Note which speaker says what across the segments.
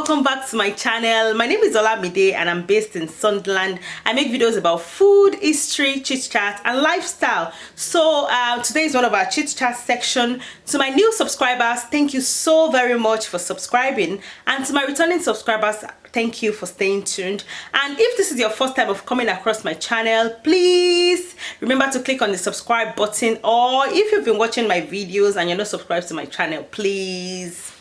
Speaker 1: welcome back to my channel. My name is Olamide and I'm based in Sunderland. I make videos about food, history, chit chat and lifestyle. So today is one of our chit chat section. To my new subscribers, thank you so very much for subscribing, and to my returning subscribers, thank you for staying tuned. And if this is your first time of coming across my channel, please remember to click on the subscribe button, or if you've been watching my videos and you're not subscribed to my channel, please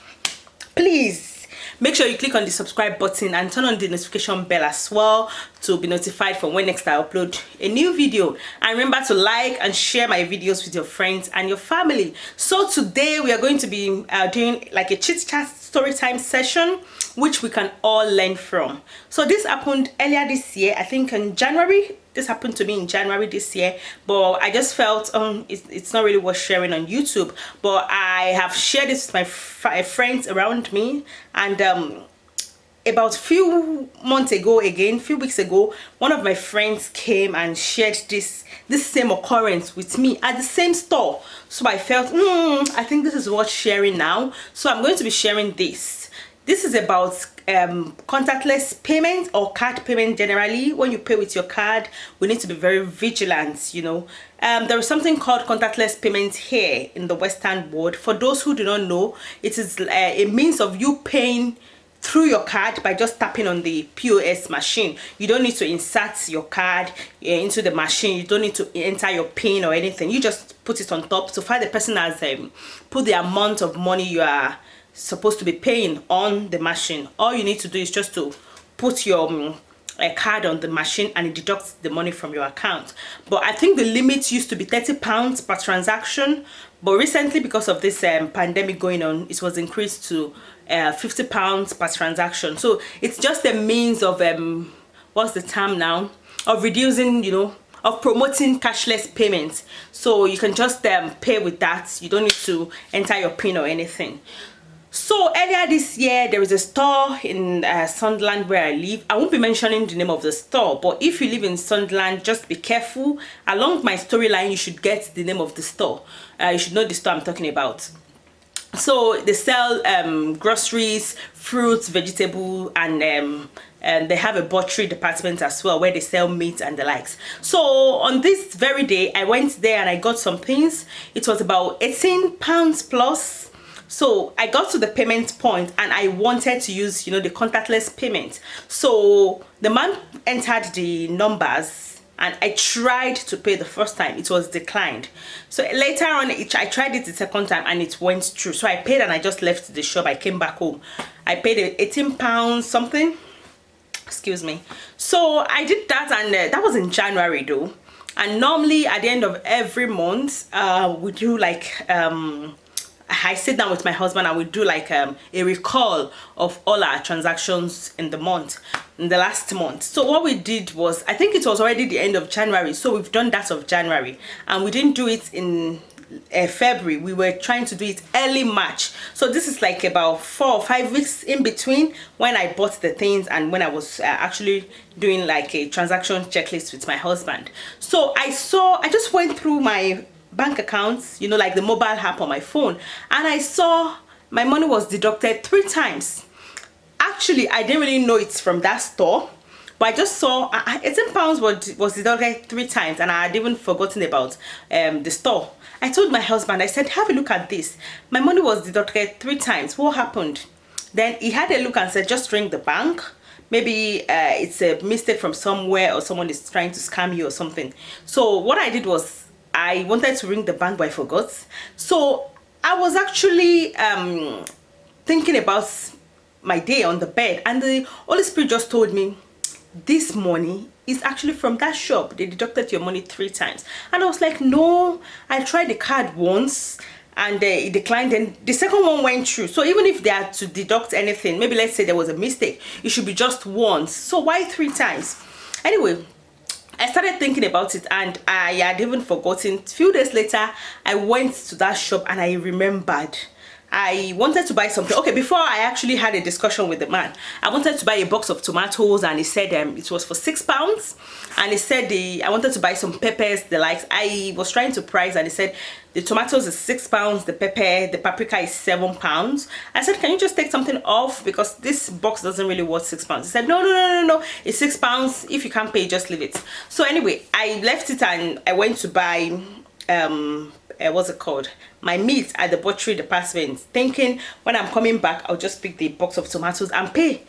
Speaker 1: make sure you click on the subscribe button and turn on the notification bell as well to be notified from when next I upload a new video. And remember to like and share my videos with your friends and your family. So today we are going to be doing like a chit chat story time session which we can all learn from. So this happened earlier this year, I think in January. This happened to me in January this year, but I just felt it's not really worth sharing on YouTube. But I have shared this with my friends around me, and about a few weeks ago, one of my friends came and shared this same occurrence with me at the same store. So I felt I think this is worth sharing now. So I'm going to be sharing this. This is about contactless payment or card payment generally. When you pay with your card, we need to be very vigilant, you know. There is something called contactless payment here in the Western world. For those who do not know, it is a means of you paying through your card by just tapping on the POS machine. You don't need to insert your card into the machine. You don't need to enter your PIN or anything. You just put it on top. So far the person has put the amount of money you are supposed to be paying on the machine. All you need to do is just to put your card on the machine and it deducts the money from your account. But I think the limit used to be £30 per transaction, but recently because of this pandemic going on, it was increased to £50 per transaction. So it's just a means of what's the term now, of reducing, you know, of promoting cashless payments. So you can just pay with that. You don't need to enter your PIN or anything. So earlier this year, there is a store in Sunderland where I live. I won't be mentioning the name of the store, but if you live in Sunderland, just be careful. Along my storyline, you should get the name of the store. You should know the store I'm talking about. So they sell groceries, fruits, vegetable, and they have a butchery department as well where they sell meat and the likes. So on this very day, I went there and I got some things. It was about £18 plus. So I got to the payment point and I wanted to use, you know, the contactless payment. So the man entered the numbers and I tried to pay the first time. It was declined. So later on, I tried it the second time and it went through. So I paid and I just left the shop. I came back home. I paid £18 something. Excuse me. So I did that, and that was in January though. And normally at the end of every month, we do like I sit down with my husband and we do like a recall of all our transactions in the last month. So what we did was, I think it was already the end of January, so we've done that of January, and we didn't do it in February. We were trying to do it early March. So this is like about 4 or 5 weeks in between when I bought the things and when I was actually doing like a transaction checklist with my husband. So I just went through my bank accounts, you know, like the mobile app on my phone, and I saw my money was deducted 3 times. Actually, I didn't really know it's from that store, but I just saw £18 was deducted 3 times, and I had even forgotten about the store. I told my husband, I said, have a look at this. My money was deducted 3 times. What happened? Then he had a look and said, just ring the bank. Maybe it's a mistake from somewhere, or someone is trying to scam you or something. So what I did was, I wanted to ring the bank, but I forgot. So I was actually thinking about my day on the bed, and the Holy Spirit just told me, this money is actually from that shop. They deducted your money 3 times. And I was like, no, I tried the card once and it declined, and the second one went through. So even if they had to deduct anything, maybe let's say there was a mistake, it should be just once. So why 3 times? Anyway, I started thinking about it and I had even forgotten. A few days later, I went to that shop and I remembered. I wanted to buy something. Okay, before I actually had a discussion with the man, I wanted to buy a box of tomatoes, and he said it was for £6. And he said I wanted to buy some peppers, the likes. I was trying to price, and he said the tomatoes is £6, the paprika is £7. I said, can you just take something off, because this box doesn't really worth £6. He said, no, it's £6. If you can't pay, just leave it. So anyway, I left it and I went to buy what's it called, my meat at the butchery department, thinking when I'm coming back I'll just pick the box of tomatoes and pay.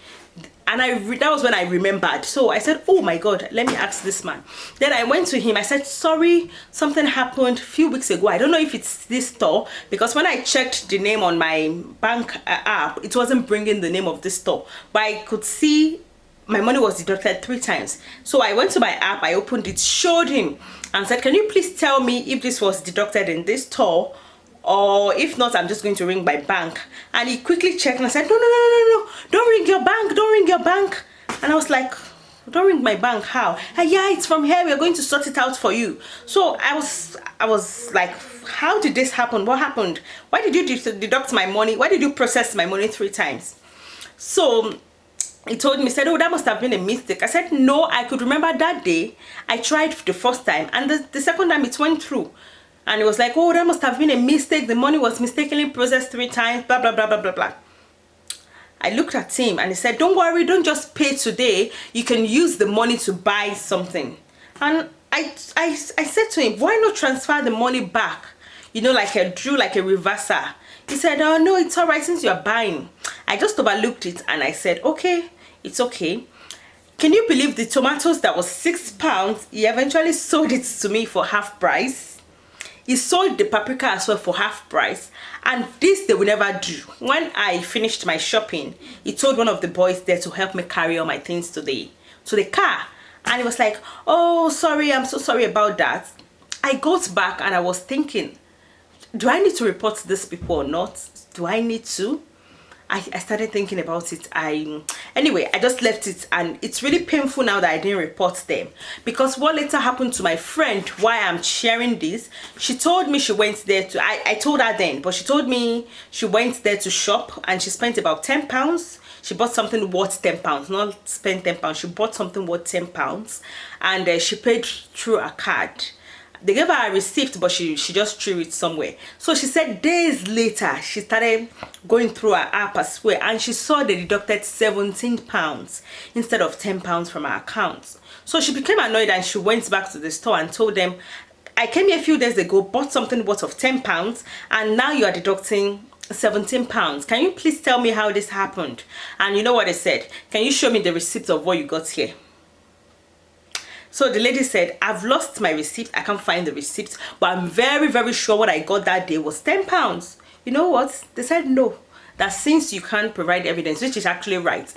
Speaker 1: And that was when I remembered. So I said, oh my god, let me ask this man. Then I went to him. I said, sorry, something happened a few weeks ago. I don't know if it's this store, because when I checked the name on my bank app, it wasn't bringing the name of this store, but I could see my money was deducted 3 times. So I went to my app, I opened it, showed him, and said, can you please tell me if this was deducted in this store, or if not, I'm just going to ring my bank. And he quickly checked, and I said, no, don't ring your bank, don't ring your bank. And I was like, don't ring my bank, how? Yeah, it's from here, we're going to sort it out for you. So I was like, how did this happen? What happened? Why did you deduct my money? Why did you process my money 3 times? So he told me, said, oh, that must have been a mistake. I said, no, I could remember that day I tried the first time, and the second time it went through. And it was like, oh, that must have been a mistake, the money was mistakenly processed 3 times, blah blah blah blah blah blah. I looked at him and he said, don't worry, don't just pay today, you can use the money to buy something. And I said to him, why not transfer the money back, you know, like a reverser? He said, oh no, it's all right since you're buying. I just overlooked it and I said, okay, it's okay. Can you believe the tomatoes that was £6, he eventually sold it to me for half price? He sold the paprika as well for half price. And this they will never do. When I finished my shopping, he told one of the boys there to help me carry all my things to the car. And he was like, oh, sorry, I'm so sorry about that. I got back and I was thinking, do I need to report this people or not? Do I need to? I started thinking about it. Anyway, I just left it, and it's really painful now that I didn't report them, because what later happened to my friend, why I'm sharing this, she told me she went there to, I told her then, but she told me she went there to shop and she spent about £10. She bought something worth £10, not spent £10, she bought something worth £10, and she paid through a card. They gave her a receipt, but she just threw it somewhere. So she said days later she started going through her app as well, and she saw they deducted £17 instead of £10 from her account. So she became annoyed and she went back to the store and told them, I came here a few days ago, bought something worth of £10, and now you are deducting £17. Can you please tell me how this happened? And you know what they said? Can you show me the receipt of what you got here? So the lady said, I've lost my receipt, I can't find the receipt, but I'm very, very sure what I got that day was £10. You know what? They said no, that since you can't provide evidence, which is actually right,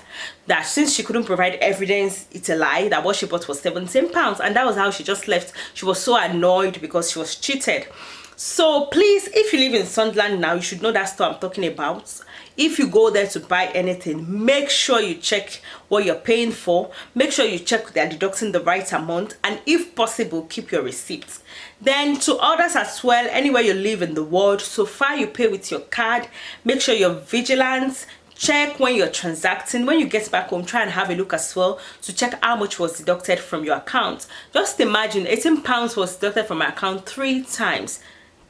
Speaker 1: that since she couldn't provide evidence, it's a lie, that what she bought was £17. And that was how she just left. She was so annoyed because she was cheated. So please, if you live in Sunderland now, you should know that store I'm talking about. If you go there to buy anything, make sure you check what you're paying for. Make sure you check they're deducting the right amount, and if possible, keep your receipts. Then to others as well, anywhere you live in the world, so far you pay with your card, make sure you're vigilant. Check when you're transacting. When you get back home, try and have a look as well to check how much was deducted from your account. Just imagine £18 was deducted from my account 3 times.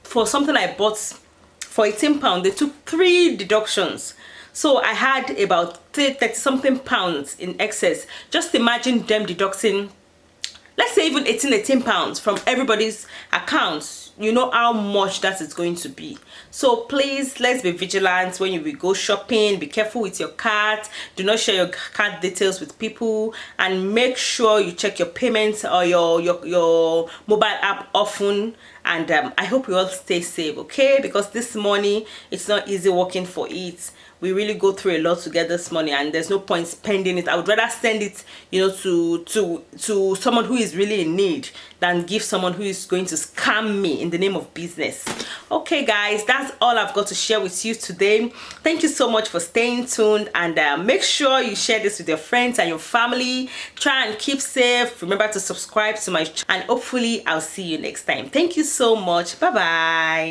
Speaker 1: For something I bought for £18, they took 3 deductions. So I had about 30 something pounds in excess. Just imagine them deducting, let's say even £18 from everybody's accounts. You know how much that is going to be. So please, let's be vigilant when you will go shopping. Be careful with your card. Do not share your card details with people, and make sure you check your payments or your mobile app often. And I hope you all stay safe, okay? Because this money, it's not easy working for it. We really go through a lot to get this money, and there's no point spending it. I would rather send it, you know, to someone who is really in need than give someone who is going to scam me in the name of business. Okay guys, that's all I've got to share with you today. Thank you so much for staying tuned, and make sure you share this with your friends and your family. Try and keep safe. Remember to subscribe to my channel, and hopefully I'll see you next time. Thank you so much. Bye bye.